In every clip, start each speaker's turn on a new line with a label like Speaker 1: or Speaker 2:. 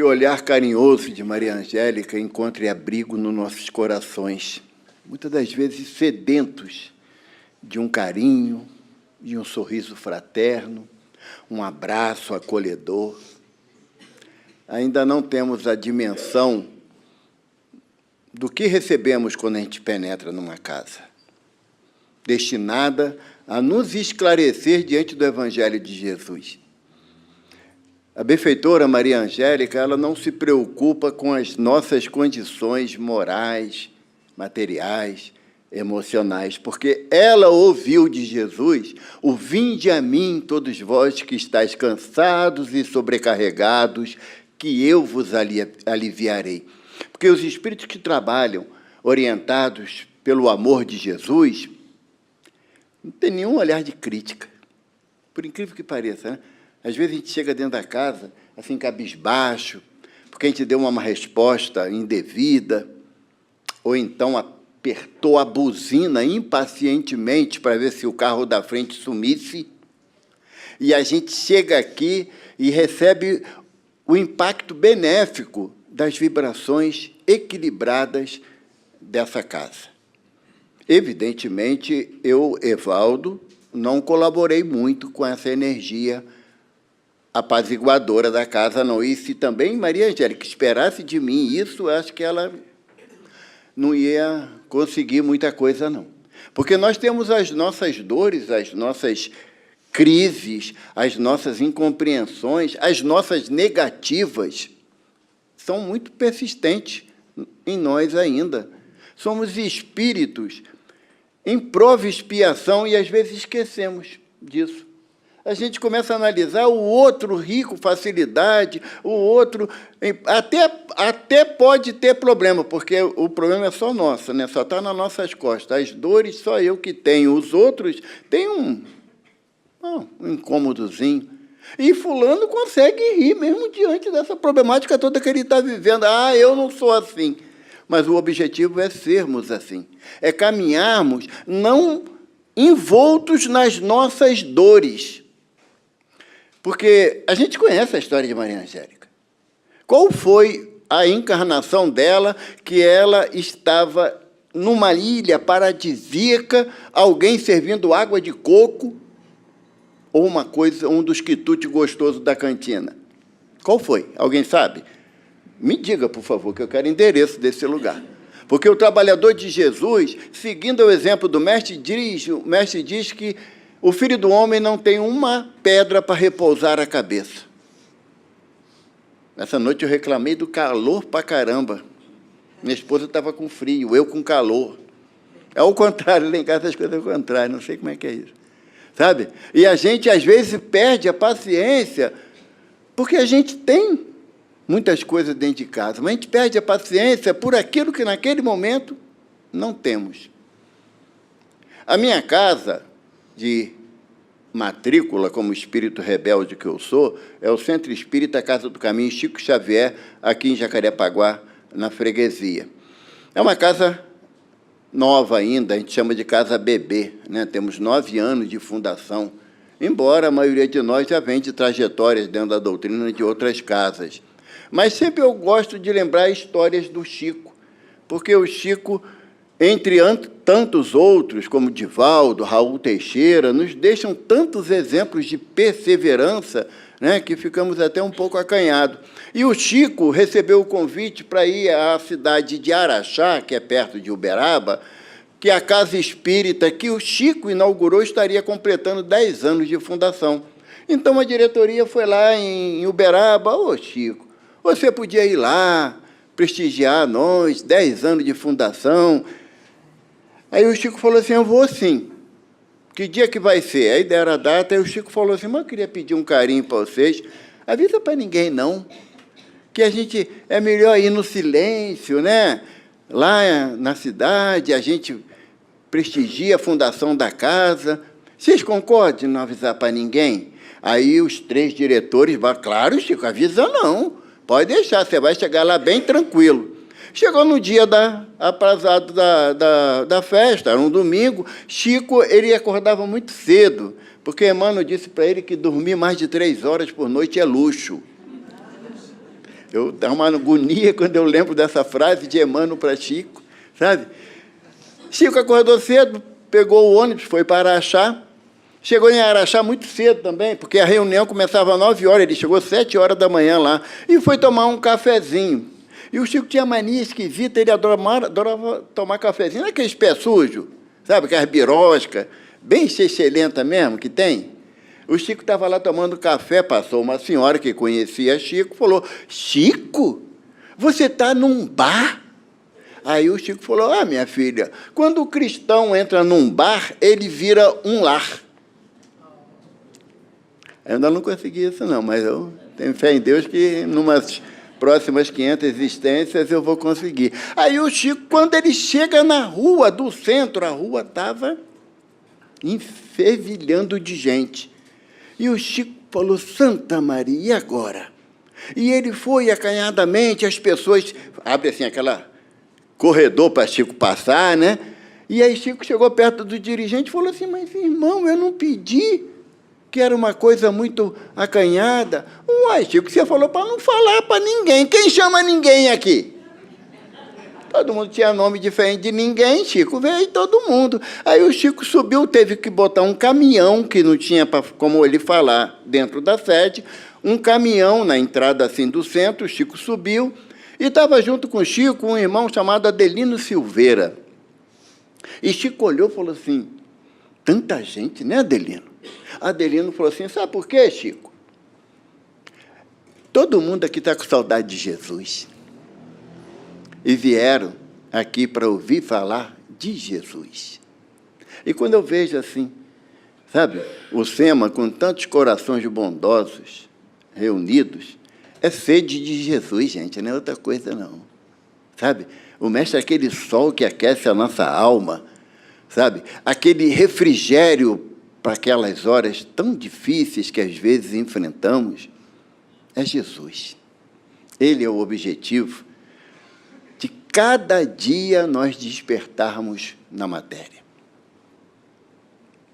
Speaker 1: Que o olhar carinhoso de Maria Angélica encontre abrigo nos nossos corações, muitas das vezes sedentos de um carinho, de um sorriso fraterno, um abraço acolhedor. Ainda não temos a dimensão do que recebemos quando a gente penetra numa casa, destinada a nos esclarecer diante do Evangelho de Jesus. A benfeitora Maria Angélica, ela não se preocupa com as nossas condições morais, materiais, emocionais, porque ela ouviu de Jesus o vinde a mim, todos vós que estáis cansados e sobrecarregados, que eu vos aliviarei. Porque os espíritos que trabalham orientados pelo amor de Jesus não tem nenhum olhar de crítica, por incrível que pareça, né? Às vezes a gente chega dentro da casa, assim, cabisbaixo, porque a gente deu uma resposta indevida, ou então apertou a buzina impacientemente para ver se o carro da frente sumisse, e a gente chega aqui e recebe o impacto benéfico das vibrações equilibradas dessa casa. Evidentemente, eu, Evaldo, não colaborei muito com essa energia apaziguadora da casa, não. E se também Maria Angélica esperasse de mim isso, acho que ela não ia conseguir muita coisa, não. Porque nós temos as nossas dores, as nossas crises, as nossas incompreensões, as nossas negativas são muito persistentes em nós ainda. Somos espíritos em prova e expiação e, às vezes, esquecemos disso. A gente começa a analisar o outro rico, facilidade, o outro... Até pode ter problema, porque o problema é só nosso, né? Só está nas nossas costas. As dores só eu que tenho. Os outros têm um incômodozinho. E fulano consegue rir mesmo diante dessa problemática toda que ele está vivendo. Ah, eu não sou assim. Mas o objetivo é sermos assim. É caminharmos não envoltos nas nossas dores. Porque a gente conhece a história de Maria Angélica. Qual foi a encarnação dela, que ela estava numa ilha paradisíaca, alguém servindo água de coco, ou uma coisa, um dos quitutes gostosos da cantina? Qual foi? Alguém sabe? Me diga, por favor, que eu quero endereço desse lugar. Porque o trabalhador de Jesus, seguindo o exemplo do mestre, o mestre diz que o Filho do Homem não tem uma pedra para repousar a cabeça. Essa noite eu reclamei do calor para caramba. Minha esposa estava com frio, eu com calor. É o contrário, lá em casa as coisas é o contrário, não sei como é que é isso. Sabe? E a gente, às vezes, perde a paciência, porque a gente tem muitas coisas dentro de casa, mas a gente perde a paciência por aquilo que, naquele momento, não temos. A minha casa de matrícula, como espírito rebelde que eu sou, é o Centro Espírita Casa do Caminho Chico Xavier, aqui em Jacarepaguá, na freguesia. É uma casa nova ainda, a gente chama de casa bebê, né? Temos 9 anos de fundação, embora a maioria de nós já vem de trajetórias dentro da doutrina de outras casas. Mas sempre eu gosto de lembrar histórias do Chico, porque o Chico, entre tantos outros, como Divaldo, Raul Teixeira, nos deixam tantos exemplos de perseverança, né, que ficamos até um pouco acanhados. E o Chico recebeu o convite para ir à cidade de Araxá, que é perto de Uberaba, que a casa espírita que o Chico inaugurou estaria completando 10 anos de fundação. Então, a diretoria foi lá em Uberaba. Ô, Chico, você podia ir lá, prestigiar nós, 10 anos de fundação. Aí o Chico falou assim, eu vou sim. Que dia que vai ser? Aí deram a data, aí o Chico falou assim, mas eu queria pedir um carinho para vocês. Avisa para ninguém, não. Que a gente é melhor ir no silêncio, né? Lá na cidade, a gente prestigia a fundação da casa. Vocês concordam de não avisar para ninguém? Aí os 3 diretores, claro, Chico, avisa não. Pode deixar, você vai chegar lá bem tranquilo. Chegou no dia aprazado da festa, era um domingo. Chico, ele acordava muito cedo, porque Emmanuel disse para ele que dormir mais de 3 horas por noite é luxo. Eu dá uma agonia quando eu lembro dessa frase de Emmanuel para Chico, sabe? Chico acordou cedo, pegou o ônibus, foi para Araxá. Chegou em Araxá muito cedo também, porque a reunião começava às 9 horas, ele chegou às 7 horas da manhã lá, e foi tomar um cafezinho. E o Chico tinha mania esquisita, ele adorava tomar cafezinho, aqueles pé sujo, sabe, aquelas biroscas, bem chechelenta mesmo que tem. O Chico estava lá tomando café, passou uma senhora que conhecia Chico, falou, Chico, você está num bar? Aí o Chico falou, minha filha, quando o cristão entra num bar, ele vira um lar. Eu ainda não consegui isso, não, mas eu tenho fé em Deus que, numas próximas 500 existências, eu vou conseguir. Aí o Chico, quando ele chega na rua do centro, a rua estava enfervilhando de gente. E o Chico falou, Santa Maria, e agora? E ele foi acanhadamente, as pessoas... Abre assim, aquela corredor para Chico passar, né? E aí Chico chegou perto do dirigente e falou assim, mas, irmão, eu não pedi... que era uma coisa muito acanhada. Uai, Chico, você falou para não falar para ninguém. Quem chama ninguém aqui? Todo mundo tinha nome diferente de ninguém, Chico veio todo mundo. Aí o Chico subiu, teve que botar um caminhão, que não tinha como ele falar dentro da sede, um caminhão na entrada assim do centro, o Chico subiu, e estava junto com o Chico um irmão chamado Adelino Silveira. E Chico olhou e falou assim, tanta gente, né, Adelino? Adelino falou assim, sabe por quê, Chico? Todo mundo aqui está com saudade de Jesus. E vieram aqui para ouvir falar de Jesus. E quando eu vejo assim, sabe, o SEMA com tantos corações bondosos reunidos, é sede de Jesus, gente, não é outra coisa, não. Sabe? O mestre é aquele sol que aquece a nossa alma, sabe? Aquele refrigério para aquelas horas tão difíceis que às vezes enfrentamos, é Jesus. Ele é o objetivo de cada dia nós despertarmos na matéria.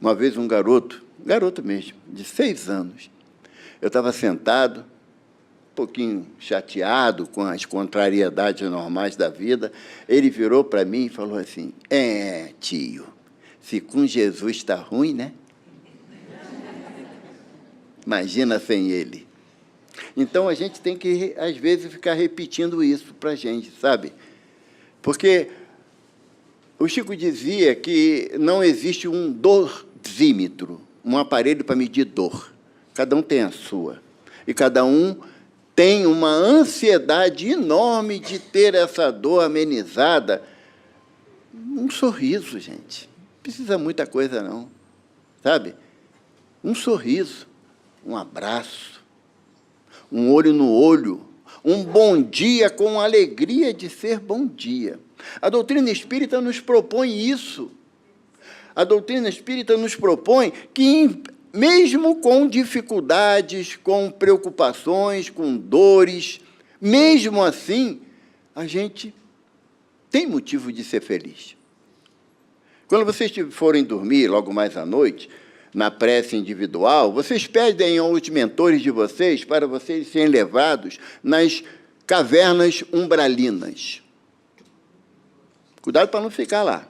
Speaker 1: Uma vez um garoto mesmo, de 6 anos, eu estava sentado, um pouquinho chateado com as contrariedades normais da vida, ele virou para mim e falou assim, tio, se com Jesus está ruim, né? Imagina sem ele. Então, a gente tem que, às vezes, ficar repetindo isso para a gente, sabe? Porque o Chico dizia que não existe um dosímetro, um aparelho para medir dor. Cada um tem a sua. E cada um tem uma ansiedade enorme de ter essa dor amenizada. Um sorriso, gente. Não precisa muita coisa, não. Sabe? Um sorriso. Um abraço, um olho no olho, um bom dia com alegria de ser bom dia. A doutrina espírita nos propõe isso. A doutrina espírita nos propõe que, mesmo com dificuldades, com preocupações, com dores, mesmo assim, a gente tem motivo de ser feliz. Quando vocês forem dormir, logo mais à noite, na prece individual, vocês pedem aos mentores de vocês para vocês serem levados nas cavernas umbralinas. Cuidado para não ficar lá.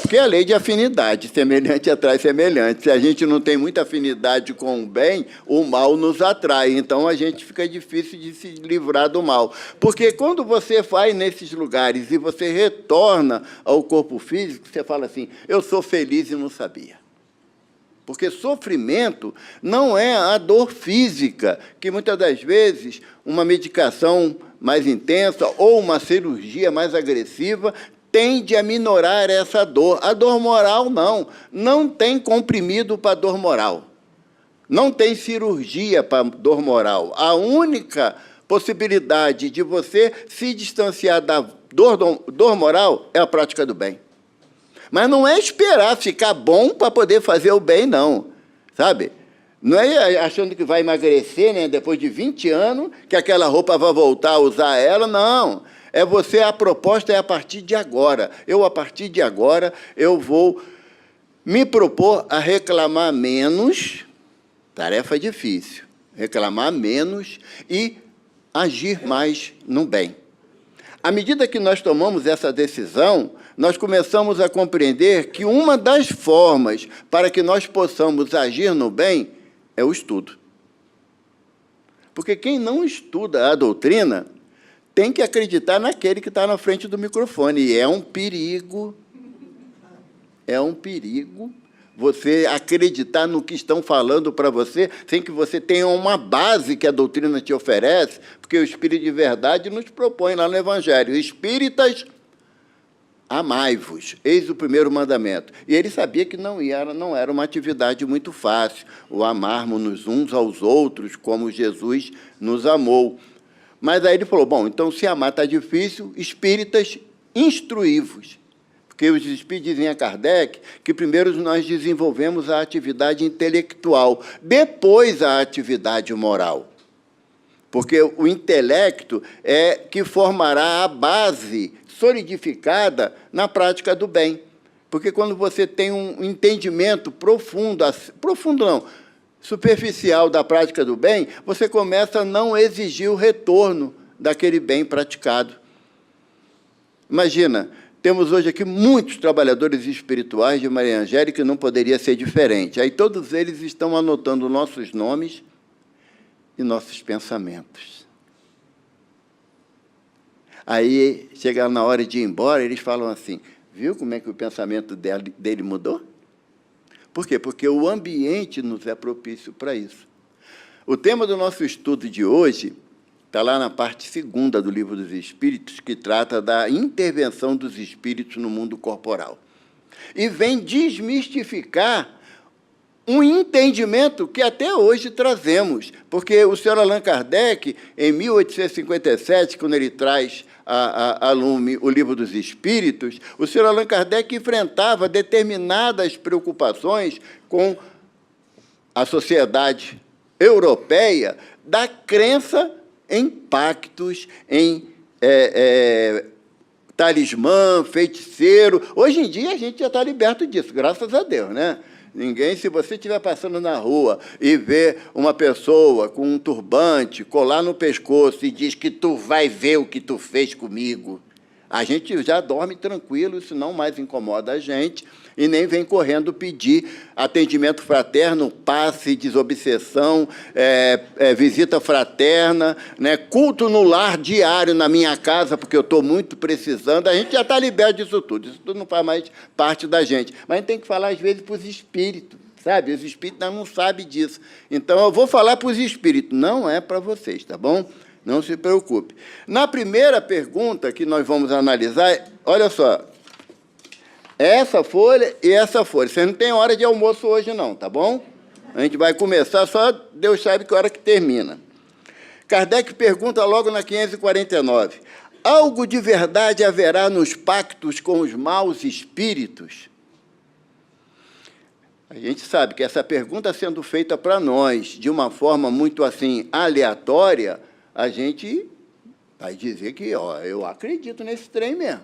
Speaker 1: Porque é a lei de afinidade, semelhante atrai semelhante. Se a gente não tem muita afinidade com o bem, o mal nos atrai. Então, a gente fica difícil de se livrar do mal. Porque quando você vai nesses lugares e você retorna ao corpo físico, você fala assim, eu sou feliz e não sabia. Porque sofrimento não é a dor física, que muitas das vezes uma medicação mais intensa ou uma cirurgia mais agressiva tende a minorar essa dor. A dor moral, não. Não tem comprimido para dor moral. Não tem cirurgia para dor moral. A única possibilidade de você se distanciar da dor moral é a prática do bem. Mas não é esperar ficar bom para poder fazer o bem, não. Sabe? Não é achando que vai emagrecer, né, depois de 20 anos, que aquela roupa vai voltar a usar ela, não. É você, a proposta é a partir de agora. A partir de agora, eu vou me propor a reclamar menos, tarefa difícil, reclamar menos e agir mais no bem. À medida que nós tomamos essa decisão, nós começamos a compreender que uma das formas para que nós possamos agir no bem é o estudo. Porque quem não estuda a doutrina tem que acreditar naquele que está na frente do microfone. E é um perigo você acreditar no que estão falando para você, sem que você tenha uma base que a doutrina te oferece, porque o Espírito de verdade nos propõe lá no Evangelho: espíritas, amai-vos, eis o primeiro mandamento. E ele sabia que não era uma atividade muito fácil, o amarmos uns aos outros, como Jesus nos amou. Mas aí ele falou, bom, então se amar está difícil, espíritas, instruí-vos. Porque os espíritos dizem a Kardec que primeiro nós desenvolvemos a atividade intelectual, depois a atividade moral. Porque o intelecto é que formará a base solidificada na prática do bem. Porque quando você tem um entendimento profundo não, superficial da prática do bem, você começa a não exigir o retorno daquele bem praticado. Imagina, temos hoje aqui muitos trabalhadores espirituais de Maria Angélica, que não poderia ser diferente. Aí todos eles estão anotando nossos nomes e nossos pensamentos. Aí, chega na hora de ir embora, eles falam assim, viu como é que o pensamento dele mudou? Por quê? Porque o ambiente nos é propício para isso. O tema do nosso estudo de hoje está lá na parte 2ª do Livro dos Espíritos, que trata da intervenção dos espíritos no mundo corporal. E vem desmistificar um entendimento que até hoje trazemos, porque o senhor Allan Kardec, em 1857, quando ele traz a lume o Livro dos Espíritos, o senhor Allan Kardec enfrentava determinadas preocupações com a sociedade europeia da crença em pactos, em talismã, feiticeiro. Hoje em dia a gente já está liberto disso, graças a Deus, né? Ninguém, se você estiver passando na rua e ver uma pessoa com um turbante, colar no pescoço e diz que tu vai ver o que tu fez comigo, a gente já dorme tranquilo, isso não mais incomoda a gente, e nem vem correndo pedir atendimento fraterno, passe, desobsessão, visita fraterna, né, culto no lar diário na minha casa, porque eu estou muito precisando. A gente já está liberto disso tudo não faz mais parte da gente. Mas a gente tem que falar, às vezes, para os espíritos, sabe? Os espíritos não sabem disso. Então, eu vou falar para os espíritos, não é para vocês, tá bom? Não se preocupe. Na primeira pergunta que nós vamos analisar, olha só, essa folha e essa folha. Vocês não têm hora de almoço hoje, não, tá bom? A gente vai começar, só Deus sabe que hora que termina. Kardec pergunta logo na 549. Algo de verdade haverá nos pactos com os maus espíritos? A gente sabe que essa pergunta sendo feita para nós de uma forma muito assim aleatória, a gente vai dizer que, ó, eu acredito nesse trem mesmo.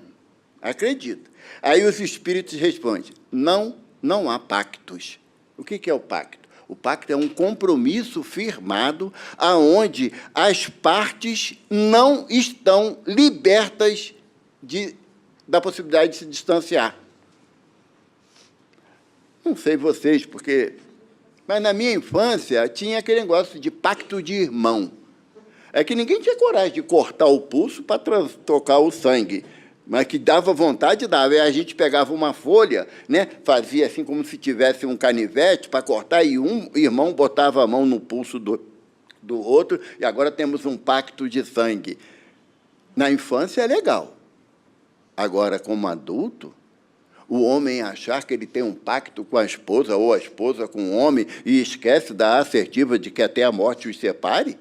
Speaker 1: Acredito. Aí os espíritos respondem, não há pactos. O que é o pacto? O pacto é um compromisso firmado aonde as partes não estão libertas da possibilidade de se distanciar. Não sei vocês, mas na minha infância tinha aquele negócio de pacto de irmão. É que ninguém tinha coragem de cortar o pulso para trocar o sangue, mas que dava vontade, dava. E a gente pegava uma folha, né, fazia assim como se tivesse um canivete para cortar, e um irmão botava a mão no pulso do outro, e agora temos um pacto de sangue. Na infância é legal. Agora, como adulto, o homem achar que ele tem um pacto com a esposa, ou a esposa com o homem, e esquece da assertiva de que até a morte os separe,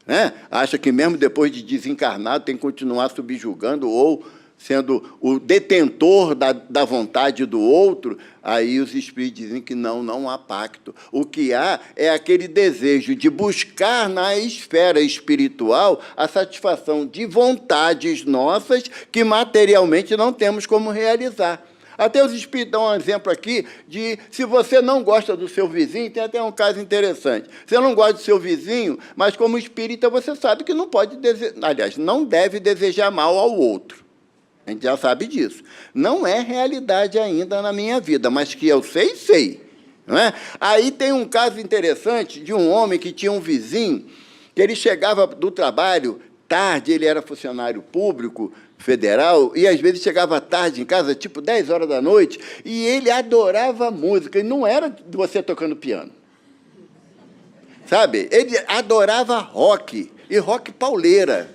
Speaker 1: né? Acha que mesmo depois de desencarnado tem que continuar subjugando ou sendo o detentor da vontade do outro, aí os espíritos dizem que não há pacto. O que há é aquele desejo de buscar na esfera espiritual a satisfação de vontades nossas que materialmente não temos como realizar. Até os espíritos dão um exemplo aqui de, se você não gosta do seu vizinho, tem até um caso interessante. Você não gosta do seu vizinho, mas como espírita você sabe que não pode, aliás, não deve desejar mal ao outro. A gente já sabe disso. Não é realidade ainda na minha vida, mas que eu sei, sei. Não é? Aí tem um caso interessante de um homem que tinha um vizinho, que ele chegava do trabalho tarde, ele era funcionário público federal, e às vezes chegava tarde em casa, tipo 10 horas da noite, e ele adorava música, e não era você tocando piano. Sabe? Ele adorava rock, e rock pauleira.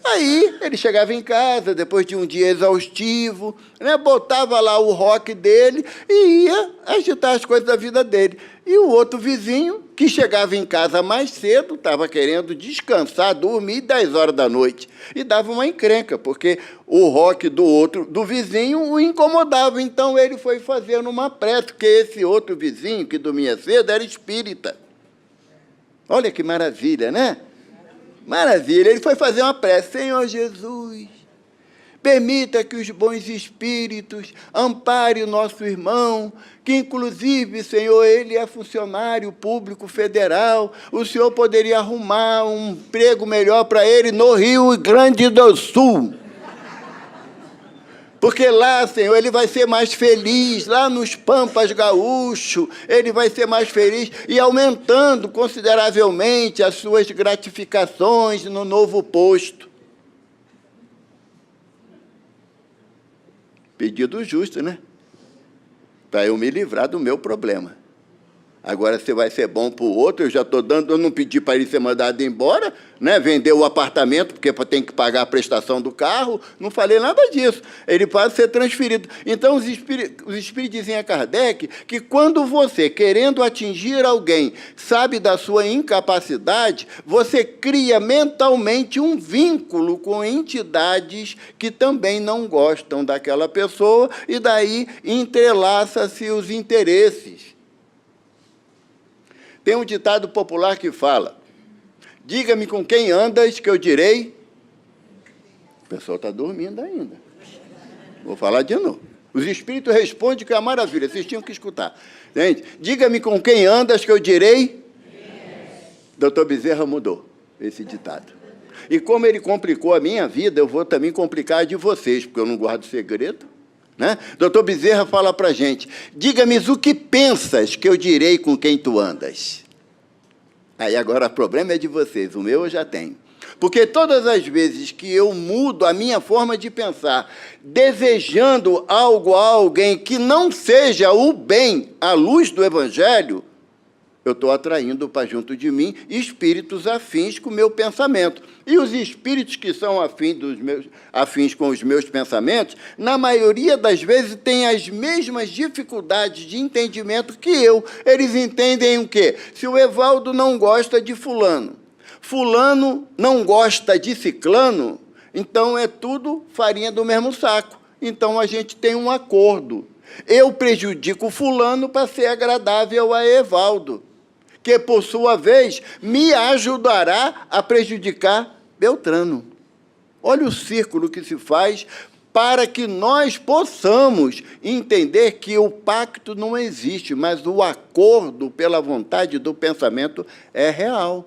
Speaker 1: Aí ele chegava em casa, depois de um dia exaustivo, né, botava lá o rock dele e ia agitar as coisas da vida dele. E o outro vizinho, que chegava em casa mais cedo, estava querendo descansar, dormir 10 horas da noite. E dava uma encrenca, porque o rock do vizinho o incomodava. Então ele foi fazendo uma prece, porque esse outro vizinho, que dormia cedo, era espírita. Olha que maravilha, né? Maravilha, ele foi fazer uma prece. Senhor Jesus, permita que os bons espíritos amparem o nosso irmão, que, inclusive, Senhor, ele é funcionário público federal, o Senhor poderia arrumar um emprego melhor para ele no Rio Grande do Sul. Porque lá, Senhor, ele vai ser mais feliz, lá nos Pampas Gaúcho, ele vai ser mais feliz e aumentando consideravelmente as suas gratificações no novo posto. Pedido justo, né? Para eu me livrar do meu problema. Agora, se vai ser bom para o outro, eu já estou dando, eu não pedi para ele ser mandado embora, né? Vender o apartamento, porque tem que pagar a prestação do carro, não falei nada disso. Ele pode ser transferido. Então, os espíritos dizem a Kardec que quando você, querendo atingir alguém, sabe da sua incapacidade, você cria mentalmente um vínculo com entidades que também não gostam daquela pessoa, e daí entrelaça-se os interesses. Tem um ditado popular que fala: diga-me com quem andas, que eu direi. O pessoal está dormindo ainda. Vou falar de novo. Os espíritos respondem que é uma maravilha, vocês tinham que escutar. Gente, diga-me com quem andas, que eu direi. Doutor Bezerra mudou esse ditado. E como ele complicou a minha vida, eu vou também complicar a de vocês, porque eu não guardo segredo. Né? Doutor Bezerra fala para a gente: diga-me o que pensas, que eu direi com quem tu andas. Aí agora o problema é de vocês, o meu eu já tenho. Porque todas as vezes que eu mudo a minha forma de pensar, desejando algo a alguém que não seja o bem à luz do Evangelho, eu estou atraindo para junto de mim espíritos afins com o meu pensamento. E os espíritos que são afins com os meus pensamentos, na maioria das vezes, têm as mesmas dificuldades de entendimento que eu. Eles entendem o quê? Se o Evaldo não gosta de fulano, fulano não gosta de ciclano, então é tudo farinha do mesmo saco. Então a gente tem um acordo. Eu prejudico fulano para ser agradável a Evaldo, que, por sua vez, me ajudará a prejudicar Beltrano. Olha o círculo que se faz para que nós possamos entender que o pacto não existe, mas o acordo pela vontade do pensamento é real.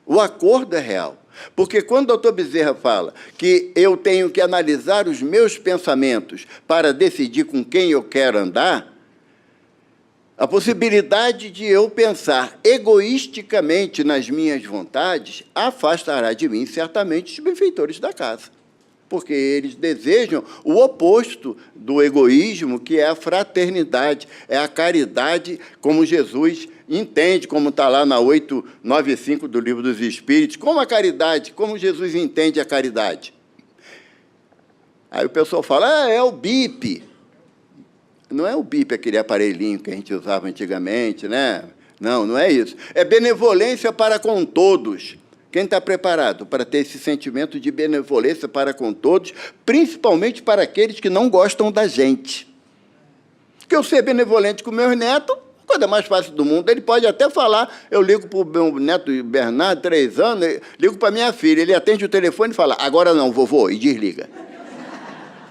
Speaker 1: O acordo é real. Porque quando o doutor Bezerra fala que eu tenho que analisar os meus pensamentos para decidir com quem eu quero andar, a possibilidade de eu pensar egoisticamente nas minhas vontades afastará de mim, certamente, os benfeitores da casa. Porque eles desejam o oposto do egoísmo, que é a fraternidade, é a caridade, como Jesus entende, como está lá na 895 do Livro dos Espíritos. Como a caridade, como Jesus entende a caridade? Aí o pessoal fala: é o BIP. Não é o BIP, aquele aparelhinho que a gente usava antigamente, né? Não, não é isso. É benevolência para com todos. Quem está preparado para ter esse sentimento de benevolência para com todos, principalmente para aqueles que não gostam da gente? Porque eu ser benevolente com meus netos, a coisa mais fácil do mundo. Ele pode até falar, eu ligo para o meu neto Bernardo, 3 anos, ligo para minha filha, ele atende o telefone e fala: agora não, vovô, e desliga.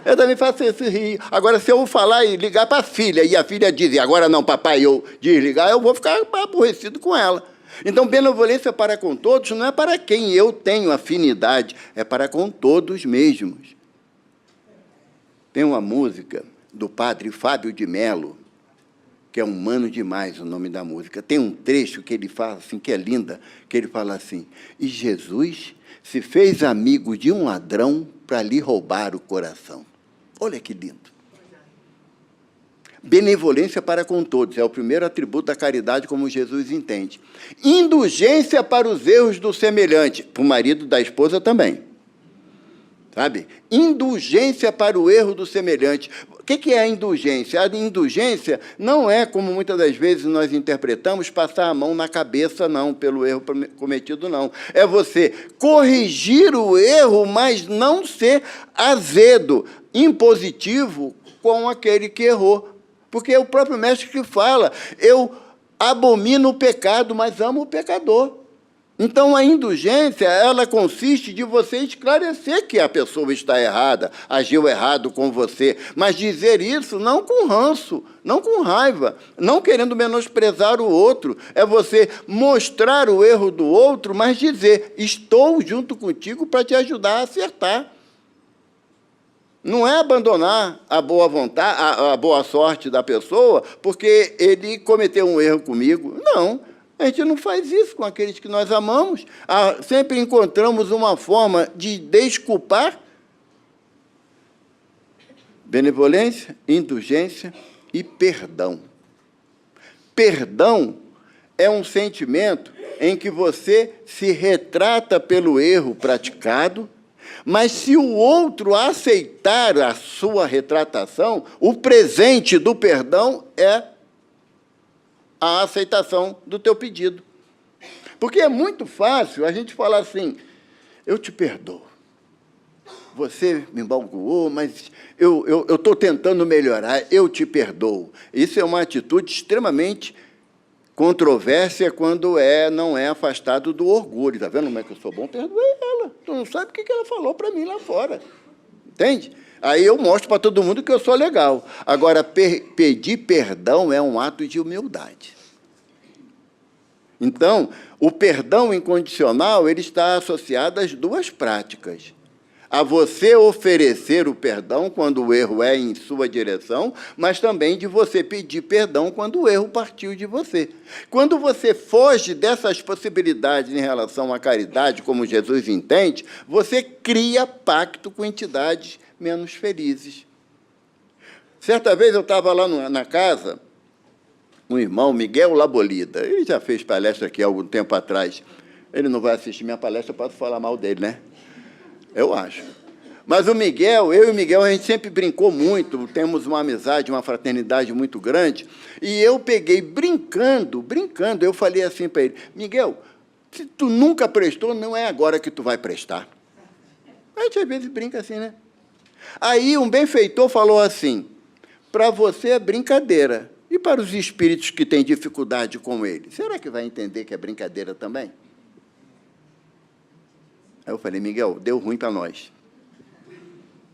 Speaker 1: Eu também faço esse rir. Agora, se eu falar e ligar para a filha, e a filha dizer, agora não, papai, eu desligar, eu vou ficar aborrecido com ela. Então, benevolência para com todos não é para quem eu tenho afinidade, é para com todos mesmos. Tem uma música do padre Fábio de Mello, que é Humano Demais, o nome da música. Tem um trecho que ele fala assim, que é linda, que ele fala assim, e Jesus se fez amigo de um ladrão para lhe roubar o coração. Olha que lindo. Benevolência para com todos, é o primeiro atributo da caridade, como Jesus entende. Indulgência para os erros do semelhante, para o marido da esposa também. Sabe? Indulgência para o erro do semelhante. O que é a indulgência? A indulgência não é, como muitas das vezes nós interpretamos, passar a mão na cabeça, não, pelo erro cometido, não. É você corrigir o erro, mas não ser azedo, impositivo com aquele que errou. Porque é o próprio mestre que fala, eu abomino o pecado, mas amo o pecador. Então, a indulgência, ela consiste de você esclarecer que a pessoa está errada, agiu errado com você, mas dizer isso não com ranço, não com raiva, não querendo menosprezar o outro. É você mostrar o erro do outro, mas dizer, estou junto contigo para te ajudar a acertar. Não é abandonar a boa vontade, a boa sorte da pessoa, porque ele cometeu um erro comigo. Não. A gente não faz isso com aqueles que nós amamos. Sempre encontramos uma forma de desculpar. Benevolência, indulgência e perdão. Perdão é um sentimento em que você se retrata pelo erro praticado, mas se o outro aceitar a sua retratação, o presente do perdão é a aceitação do teu pedido. Porque é muito fácil a gente falar assim, eu te perdoo. Você me magoou, mas eu estou tentando melhorar, eu te perdoo. Isso é uma atitude extremamente controvérsia quando não é afastado do orgulho. Está vendo como é que eu sou bom? Perdoei ela. Tu não sabe o que ela falou para mim lá fora. Entende? Aí eu mostro para todo mundo que eu sou legal. Agora, pedir perdão é um ato de humildade. Então, o perdão incondicional ele está associado às duas práticas. A você oferecer o perdão quando o erro é em sua direção, mas também de você pedir perdão quando o erro partiu de você. Quando você foge dessas possibilidades em relação à caridade, como Jesus entende, você cria pacto com entidades menos felizes. Certa vez eu estava lá na casa, um irmão, Miguel Labolida, ele já fez palestra aqui há algum tempo atrás. Ele não vai assistir minha palestra para falar mal dele, né? Eu acho. Mas o Miguel, eu e o Miguel, a gente sempre brincou muito, temos uma amizade, uma fraternidade muito grande, e eu peguei brincando, eu falei assim para ele, Miguel, se tu nunca prestou, não é agora que tu vai prestar. A gente às vezes brinca assim, né? Aí um benfeitor falou assim, para você é brincadeira, e para os espíritos que têm dificuldade com ele, será que vai entender que é brincadeira também? Aí eu falei, Miguel, deu ruim para nós.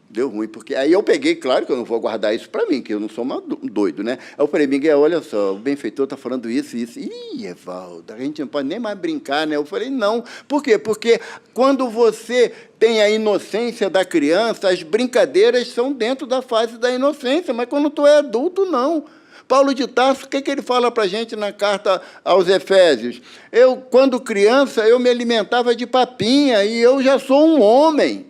Speaker 1: Deu ruim, porque... Aí eu peguei, claro que eu não vou guardar isso para mim, que eu não sou doido, né? Aí eu falei, Miguel, olha só, o benfeitor está falando isso e isso. Ih, Evaldo, a gente não pode nem mais brincar, né? Eu falei, não. Por quê? Porque quando você tem a inocência da criança, as brincadeiras são dentro da fase da inocência, mas quando tu é adulto, não. Paulo de Tarso, o que ele fala para a gente na carta aos Efésios? Quando criança, eu me alimentava de papinha e eu já sou um homem.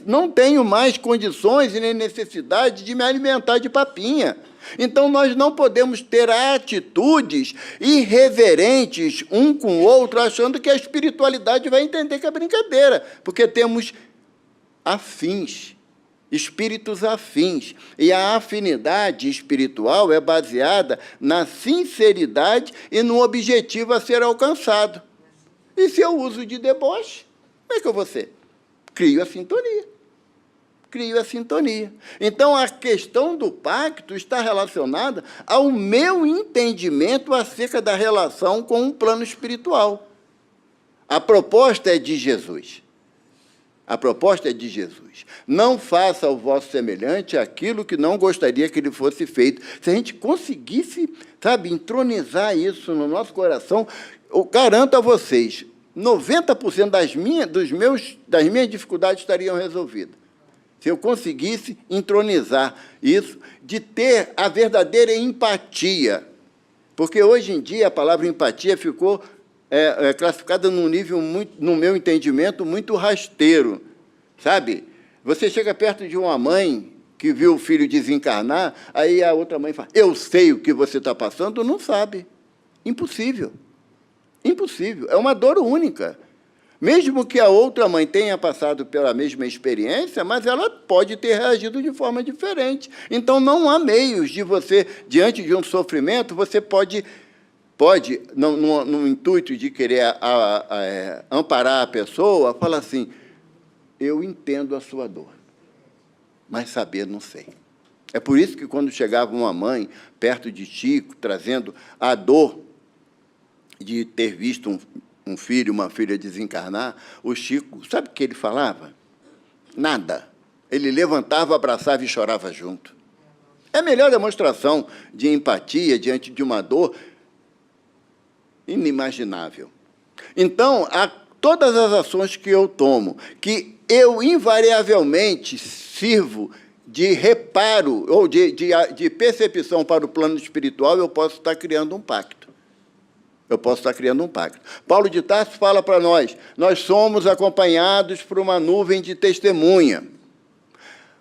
Speaker 1: Não tenho mais condições e nem necessidade de me alimentar de papinha. Então, nós não podemos ter atitudes irreverentes um com o outro, achando que a espiritualidade vai entender que é brincadeira, porque temos afins, espíritos afins. E a afinidade espiritual é baseada na sinceridade e no objetivo a ser alcançado. E se eu uso de deboche, como é que eu vou ser? Crio a sintonia. Crio a sintonia. Então, a questão do pacto está relacionada ao meu entendimento acerca da relação com um plano espiritual. A proposta é de Jesus. A proposta é de Jesus. Não faça ao vosso semelhante aquilo que não gostaria que lhe fosse feito. Se a gente conseguisse, sabe, entronizar isso no nosso coração, eu garanto a vocês, 90% das minhas dificuldades estariam resolvidas. Se eu conseguisse entronizar isso, de ter a verdadeira empatia. Porque, hoje em dia, a palavra empatia ficou classificada num nível, no meu entendimento, muito rasteiro. Sabe? Você chega perto de uma mãe que viu o filho desencarnar, aí a outra mãe fala, eu sei o que você está passando, não sabe. Impossível. Impossível. É uma dor única. Mesmo que a outra mãe tenha passado pela mesma experiência, mas ela pode ter reagido de forma diferente. Então, não há meios de você, diante de um sofrimento, você pode no intuito de querer amparar a pessoa, falar assim, eu entendo a sua dor, mas saber não sei. É por isso que, quando chegava uma mãe perto de Chico, trazendo a dor de ter visto um filho, uma filha desencarnar, o Chico, sabe o que ele falava? Nada. Ele levantava, abraçava e chorava junto. É a melhor demonstração de empatia diante de uma dor inimaginável. Então, todas as ações que eu tomo, que eu invariavelmente sirvo de reparo ou de percepção para o plano espiritual, eu posso estar criando um pacto. Eu posso estar criando um pacto. Paulo de Tarso fala para nós somos acompanhados por uma nuvem de testemunha.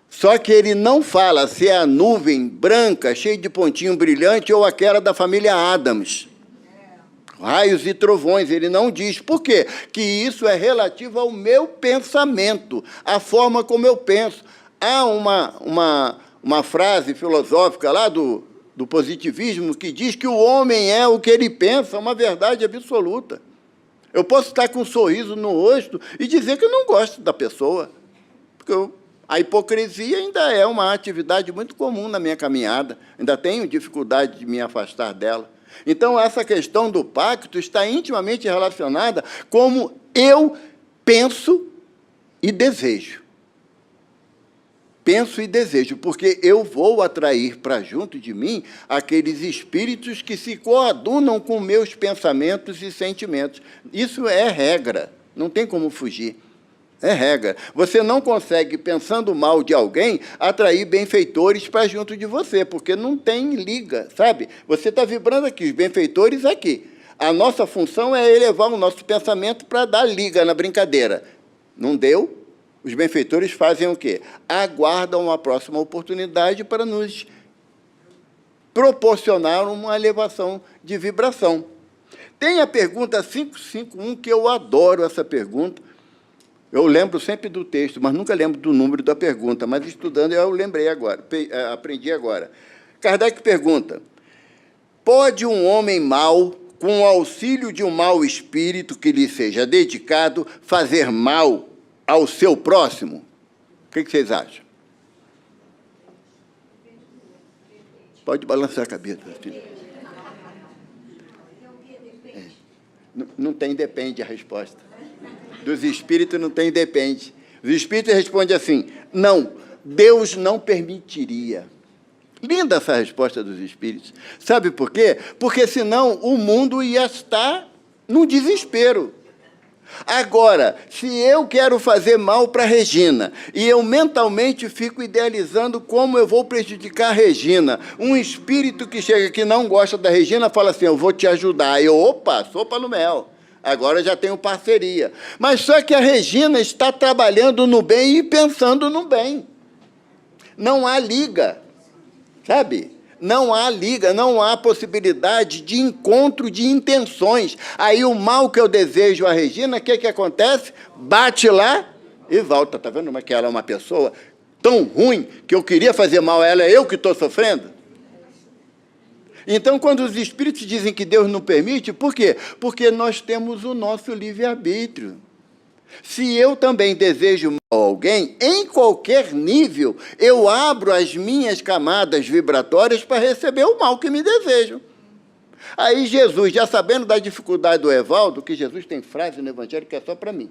Speaker 1: Só que ele não fala se é a nuvem branca, cheia de pontinho brilhante, ou aquela da família Adams. Raios e trovões, ele não diz. Por quê? Que isso é relativo ao meu pensamento, à forma como eu penso. Há uma frase filosófica lá do positivismo que diz que o homem é o que ele pensa, uma verdade absoluta. Eu posso estar com um sorriso no rosto e dizer que eu não gosto da pessoa, porque a hipocrisia ainda é uma atividade muito comum na minha caminhada, ainda tenho dificuldade de me afastar dela. Então, essa questão do pacto está intimamente relacionada como eu penso e desejo. Penso e desejo, porque eu vou atrair para junto de mim aqueles espíritos que se coadunam com meus pensamentos e sentimentos. Isso é regra, não tem como fugir. É regra. Você não consegue, pensando mal de alguém, atrair benfeitores para junto de você, porque não tem liga, sabe? Você está vibrando aqui, os benfeitores aqui. A nossa função é elevar o nosso pensamento para dar liga na brincadeira. Não deu? Os benfeitores fazem o quê? Aguardam a próxima oportunidade para nos proporcionar uma elevação de vibração. Tem a pergunta 551, que eu adoro essa pergunta. Eu lembro sempre do texto, mas nunca lembro do número da pergunta, mas estudando eu lembrei agora, aprendi agora. Kardec pergunta, pode um homem mau, com o auxílio de um mau espírito que lhe seja dedicado, fazer mal ao seu próximo? O que vocês acham? Pode balançar a cabeça, filho. Não tem depende a resposta. Dos espíritos não tem depende. Os espíritos respondem assim, não, Deus não permitiria. Linda essa resposta dos espíritos. Sabe por quê? Porque senão o mundo ia estar no desespero. Agora, se eu quero fazer mal para a Regina e eu mentalmente fico idealizando como eu vou prejudicar a Regina, um espírito que chega que não gosta da Regina fala assim, eu vou te ajudar. Eu, opa, sopa no mel. Agora já tenho parceria. Mas só que a Regina está trabalhando no bem e pensando no bem. Não há liga, sabe? Não há liga, não há possibilidade de encontro de intenções. Aí o mal que eu desejo à Regina, o que acontece? Bate lá e volta. Está vendo que ela é uma pessoa tão ruim que eu queria fazer mal a ela, é eu que estou sofrendo? Então, quando os espíritos dizem que Deus não permite, por quê? Porque nós temos o nosso livre-arbítrio. Se eu também desejo mal a alguém, em qualquer nível, eu abro as minhas camadas vibratórias para receber o mal que me desejam. Aí Jesus, já sabendo da dificuldade do Evaldo, que Jesus tem frase no Evangelho que é só para mim.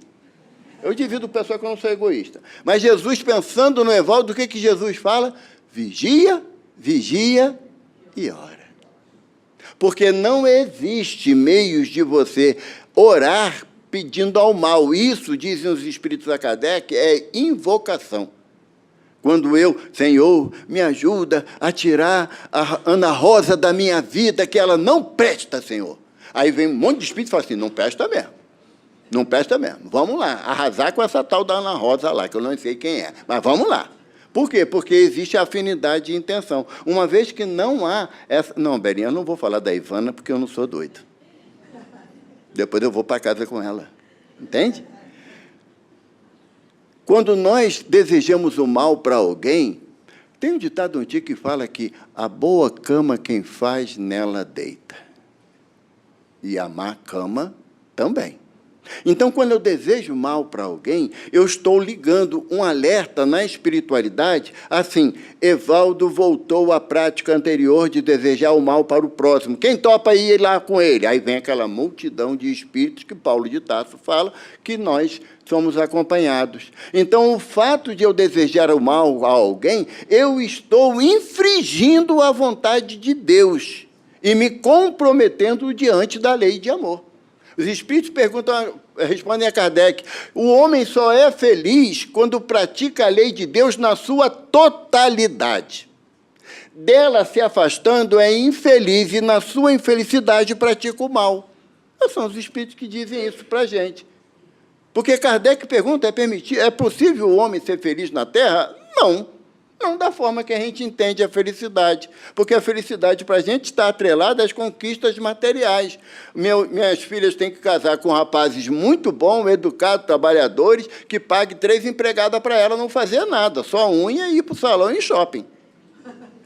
Speaker 1: Eu divido pessoa que eu não sou egoísta. Mas Jesus, pensando no Evaldo, o que Jesus fala? Vigia, vigia e ora. Porque não existe meios de você orar pedindo ao mal. Isso, dizem os espíritos da Kardec, é invocação. Quando eu, Senhor, me ajuda a tirar a Ana Rosa da minha vida, que ela não presta, Senhor. Aí vem um monte de espírito e fala assim, não presta mesmo. Não presta mesmo. Vamos lá, arrasar com essa tal da Ana Rosa lá, que eu não sei quem é. Mas vamos lá. Por quê? Porque existe afinidade de intenção. Uma vez que não há essa... Não, Berinha, eu não vou falar da Ivana, porque eu não sou doido. Depois eu vou para casa com ela. Entende? Quando nós desejamos o mal para alguém, tem um ditado antigo que fala que a boa cama quem faz, nela deita. E a má cama também. Então, quando eu desejo mal para alguém, eu estou ligando um alerta na espiritualidade, assim, Evaldo voltou à prática anterior de desejar o mal para o próximo. Quem topa ir lá com ele? Aí vem aquela multidão de espíritos que Paulo de Tarso fala que nós somos acompanhados. Então, o fato de eu desejar o mal a alguém, eu estou infringindo a vontade de Deus e me comprometendo diante da lei de amor. Os espíritos respondem a Kardec, o homem só é feliz quando pratica a lei de Deus na sua totalidade. Dela se afastando é infeliz e na sua infelicidade pratica o mal. São os espíritos que dizem isso para a gente. Porque Kardec pergunta, é possível o homem ser feliz na Terra? Não. Não da forma que a gente entende a felicidade, porque a felicidade para a gente está atrelada às conquistas materiais. Minhas filhas têm que casar com rapazes muito bons, educados, trabalhadores, que paguem 3 empregadas para ela não fazer nada, só unha e ir para o salão e shopping.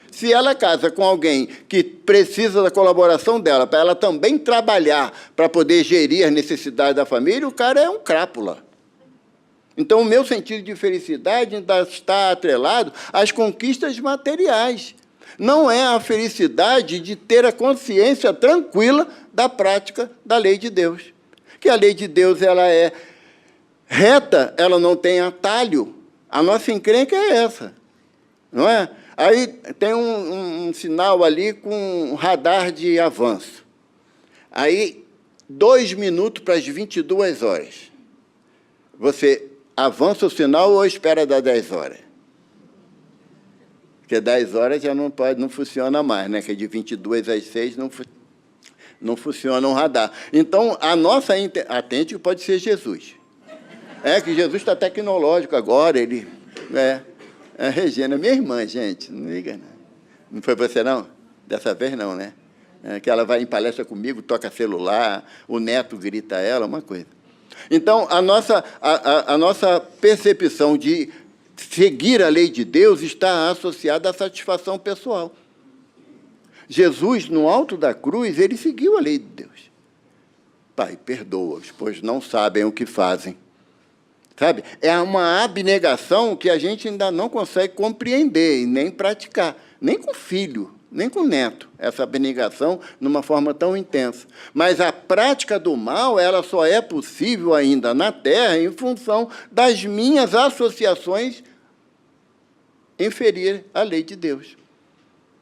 Speaker 1: Se ela casa com alguém que precisa da colaboração dela, para ela também trabalhar, para poder gerir as necessidades da família, o cara é um crápula. Então, o meu sentido de felicidade ainda está atrelado às conquistas materiais. Não é a felicidade de ter a consciência tranquila da prática da lei de Deus. Que a lei de Deus ela é reta, ela não tem atalho. A nossa encrenca é essa, não é? Aí tem um sinal ali com um radar de avanço. Aí, 2 minutos para as 22 horas. Você avança o sinal ou espera dar 10 horas? Porque 10 horas já não funciona mais, né? Que de 22 às 6 não funciona um radar. Então, a nossa... Atende que pode ser Jesus. É que Jesus está tecnológico agora, ele... A Regina, minha irmã, gente, não liga, não. Não foi você, não? Dessa vez, não, né? Que ela vai em palestra comigo, toca celular, o neto grita a ela, uma coisa. Então, a nossa percepção de seguir a lei de Deus está associada à satisfação pessoal. Jesus, no alto da cruz, ele seguiu a lei de Deus. Pai, perdoa-os, pois não sabem o que fazem. Sabe? É uma abnegação que a gente ainda não consegue compreender e nem praticar, nem com filho, nem com neto, essa abnegação numa forma tão intensa. Mas a prática do mal, ela só é possível ainda na Terra em função das minhas associações em ferir a lei de Deus.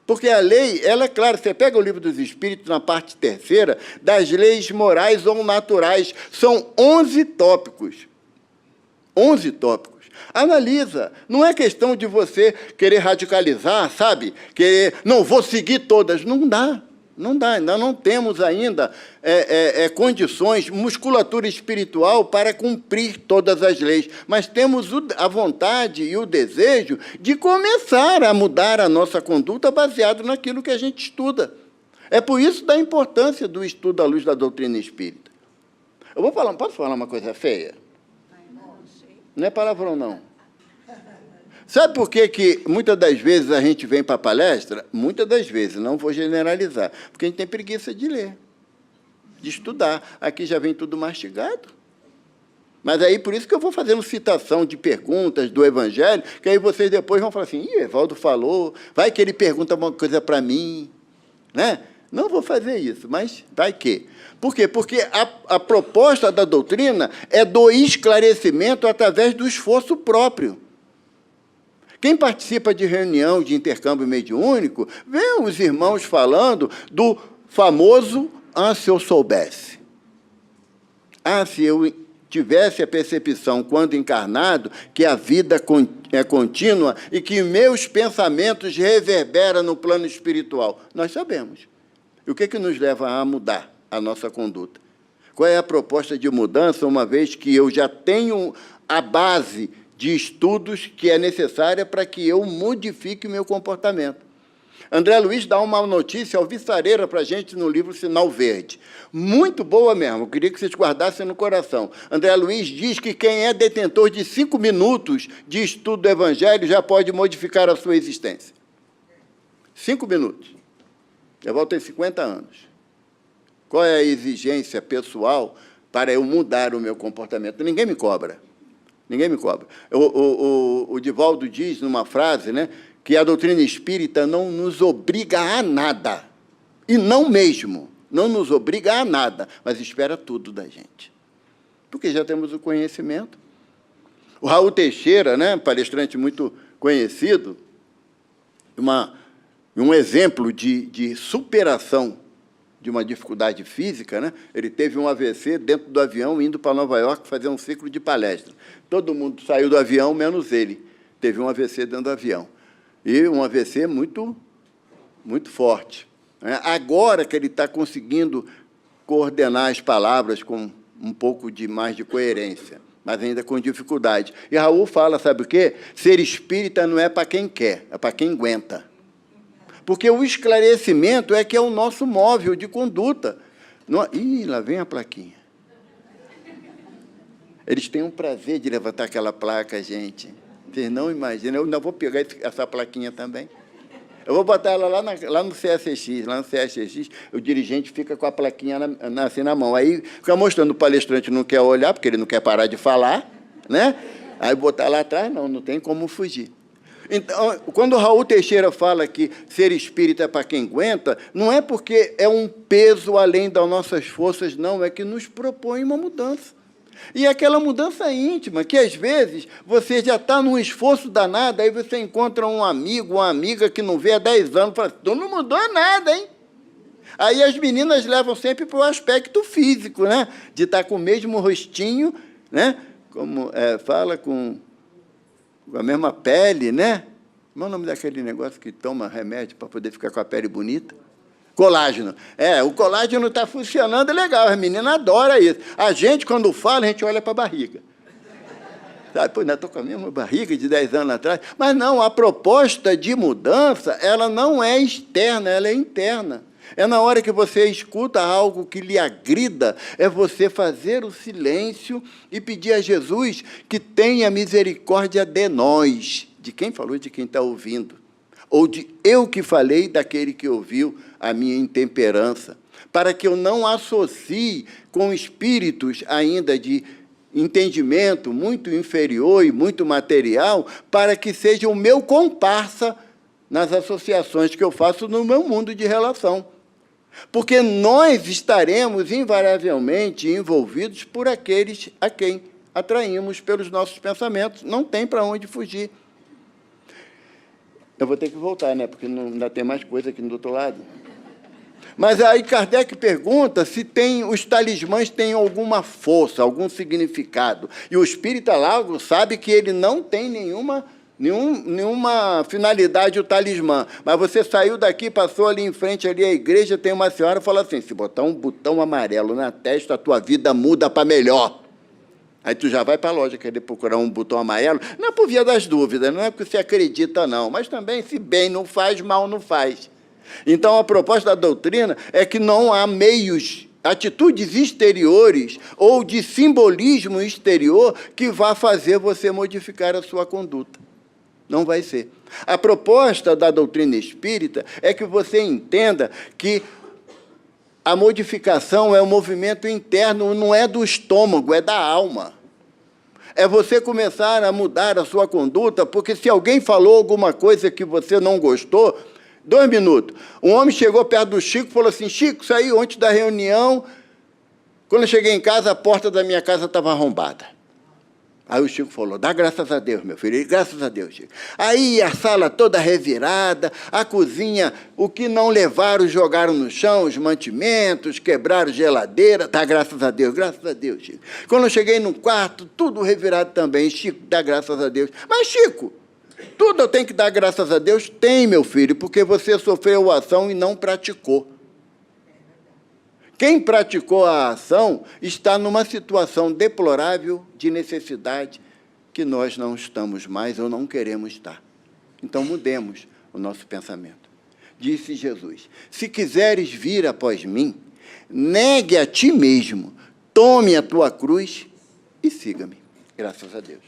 Speaker 1: Porque a lei, ela é clara, você pega o Livro dos Espíritos, na parte 3ª, das leis morais ou naturais, são 11 tópicos. 11 tópicos. Analisa. Não é questão de você querer radicalizar, sabe? Querer, não, vou seguir todas. Não dá. Não dá. Ainda não temos ainda condições, musculatura espiritual para cumprir todas as leis. Mas temos a vontade e o desejo de começar a mudar a nossa conduta baseado naquilo que a gente estuda. É por isso da importância do estudo à luz da doutrina espírita. Posso falar uma coisa feia? Não é palavrão, não. Sabe por que muitas das vezes a gente vem para a palestra? Muitas das vezes, não vou generalizar, porque a gente tem preguiça de ler, de estudar. Aqui já vem tudo mastigado. Mas aí, por isso que eu vou fazendo citação de perguntas do Evangelho, que aí vocês depois vão falar assim, Evaldo falou, vai que ele pergunta uma coisa para mim, né? Não vou fazer isso, mas vai que. Por quê? Porque a proposta da doutrina é do esclarecimento através do esforço próprio. Quem participa de reunião de intercâmbio mediúnico, vê os irmãos falando do famoso se eu soubesse. Se eu tivesse a percepção, quando encarnado, que a vida é contínua e que meus pensamentos reverberam no plano espiritual. Nós sabemos. E o que nos leva a mudar a nossa conduta? Qual é a proposta de mudança, uma vez que eu já tenho a base de estudos que é necessária para que eu modifique o meu comportamento? André Luiz dá uma notícia alvissareira para a gente no livro Sinal Verde. Muito boa mesmo, eu queria que vocês guardassem no coração. André Luiz diz que quem é detentor de 5 minutos de estudo do Evangelho já pode modificar a sua existência. 5 minutos. Eu volto em 50 anos. Qual é a exigência pessoal para eu mudar o meu comportamento? Ninguém me cobra. Ninguém me cobra. O Divaldo diz, numa frase, né, que a doutrina espírita não nos obriga a nada. E não mesmo. Não nos obriga a nada, mas espera tudo da gente. Porque já temos o conhecimento. O Raul Teixeira, né, palestrante muito conhecido, um exemplo de superação de uma dificuldade física, né? Ele teve um AVC dentro do avião, indo para Nova York fazer um ciclo de palestra. Todo mundo saiu do avião, menos ele. Teve um AVC dentro do avião. E um AVC muito, muito forte. Agora que ele está conseguindo coordenar as palavras com um pouco mais de coerência, mas ainda com dificuldade. E Raul fala, sabe o quê? Ser espírita não é para quem quer, é para quem aguenta. Porque o esclarecimento é que é o nosso móvel de conduta. Lá vem a plaquinha. Eles têm um prazer de levantar aquela placa, gente. Vocês não imaginam. Eu não vou pegar essa plaquinha também. Eu vou botar ela lá no CSX. Lá no CSX, o dirigente fica com a plaquinha assim na mão. Aí fica mostrando, o palestrante não quer olhar, porque ele não quer parar de falar, né? Aí botar lá atrás, não tem como fugir. Então, quando o Raul Teixeira fala que ser espírita é para quem aguenta, não é porque é um peso além das nossas forças, não, é que nos propõe uma mudança. E aquela mudança íntima, que às vezes você já está num esforço danado, aí você encontra um amigo, uma amiga que não vê há 10 anos, e fala, tu não mudou nada, hein? Aí as meninas levam sempre para o aspecto físico, né? De estar com o mesmo rostinho, né? Como fala com a mesma pele, né? Como é o nome daquele negócio que toma remédio para poder ficar com a pele bonita? Colágeno. O colágeno está funcionando legal, as meninas adoram isso. A gente, quando fala, a gente olha para a barriga. Sabe, pô, estou com a mesma barriga de 10 anos atrás. Mas não, a proposta de mudança, ela não é externa, ela é interna. É na hora que você escuta algo que lhe agrida, é você fazer o silêncio e pedir a Jesus que tenha misericórdia de nós. De quem falou, de quem está ouvindo. Ou de eu que falei, daquele que ouviu a minha intemperança. Para que eu não associe com espíritos ainda de entendimento muito inferior e muito material, para que seja o meu comparsa nas associações que eu faço no meu mundo de relação. Porque nós estaremos invariavelmente envolvidos por aqueles a quem atraímos pelos nossos pensamentos. Não tem para onde fugir. Eu vou ter que voltar, né? Porque não, ainda tem mais coisa aqui do outro lado. Mas aí Kardec pergunta se os talismãs têm alguma força, algum significado. E o espírita Lago sabe que ele não tem nenhuma finalidade o talismã. Mas você saiu daqui, passou ali em frente ali à igreja, tem uma senhora que fala assim, se botar um botão amarelo na testa, a tua vida muda para melhor. Aí tu já vai para a loja querer procurar um botão amarelo, não é por via das dúvidas, não é porque você acredita, não, mas também, se bem não faz, mal não faz. Então, a proposta da doutrina é que não há meios, atitudes exteriores ou de simbolismo exterior que vá fazer você modificar a sua conduta. Não vai ser. A proposta da doutrina espírita é que você entenda que a modificação é um movimento interno, não é do estômago, é da alma. É você começar a mudar a sua conduta, porque se alguém falou alguma coisa que você não gostou, 2 minutos. Um homem chegou perto do Chico e falou assim, Chico, saí ontem da reunião, quando eu cheguei em casa, a porta da minha casa estava arrombada. Aí o Chico falou, dá graças a Deus, meu filho. E graças a Deus, Chico. Aí a sala toda revirada, a cozinha, o que não levaram, jogaram no chão, os mantimentos, quebraram geladeira. Dá graças a Deus, Chico. Quando eu cheguei no quarto, tudo revirado também. Chico, dá graças a Deus. Mas, Chico, tudo eu tenho que dar graças a Deus? Tem, meu filho, porque você sofreu a ação e não praticou. Quem praticou a ação está numa situação deplorável de necessidade que nós não estamos mais ou não queremos estar. Então, mudemos o nosso pensamento. Disse Jesus, se quiseres vir após mim, negue a ti mesmo, tome a tua cruz e siga-me. Graças a Deus.